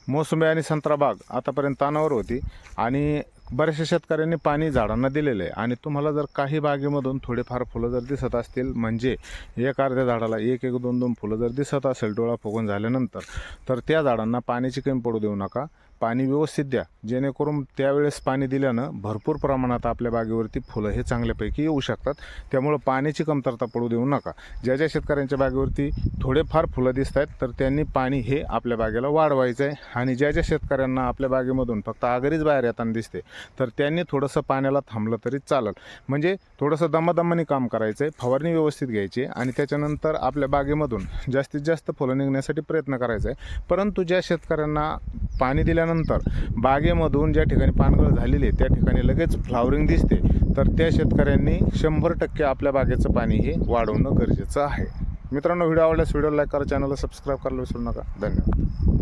मोसंबी आणि संत्रा बाग आतापर्यंत तानावर होती आणि बऱ्याचशा शेतकऱ्यांनी पाणी झाडांना दिलेलं आहे आणि तुम्हाला जर काही बागेमधून थोडेफार फुलं जर दिसत असतील, म्हणजे एक अर्ध्या झाडाला एक एक दोन दोन फुलं जर दिसत असेल डोळा फुगून झाल्यानंतर, तर त्या झाडांना पाण्याची कमी पडू देऊ नका. पाणी व्यवस्थित द्या, जेणेकरून त्यावेळेस पाणी दिल्यानं भरपूर प्रमाणात आपल्या बागेवरती फुलं हे चांगल्यापैकी येऊ शकतात. त्यामुळं पाण्याची कमतरता पडू देऊ नका. ज्या ज्या शेतकऱ्यांच्या बागेवरती थोडेफार फुलं दिसत आहेत तर त्यांनी पाणी हे आपल्या बागेला वाढवायचं आहे. आणि ज्या ज्या शेतकऱ्यांना आपल्या बागेमधून फक्त आगरीच बाहेर येताना दिसते तर त्यांनी थोडंसं पाण्याला थांबलं तरी चालेल. म्हणजे थोडंसं दमादमाने काम करायचं आहे, फवारणी व्यवस्थित घ्यायची आणि त्याच्यानंतर आपल्या बागेमधून जास्तीत जास्त फुलं निघण्यासाठी प्रयत्न करायचा आहे. परंतु ज्या शेतकऱ्यांना पाणी दिल्यानंतर बागेमधून ज्या ठिकाणी पानगळ झालेली आहे त्या ठिकाणी लगेच फ्लावरिंग दिसते, तर त्या शेतकऱ्यांनी 100% आपल्या बागेचं पाणी हे वाढवणं गरजेचं आहे. मित्रांनो, व्हिडिओ आवडल्यास व्हिडिओला लाईक करा, चॅनलला सबस्क्राईब करायला विसरू नका. धन्यवाद.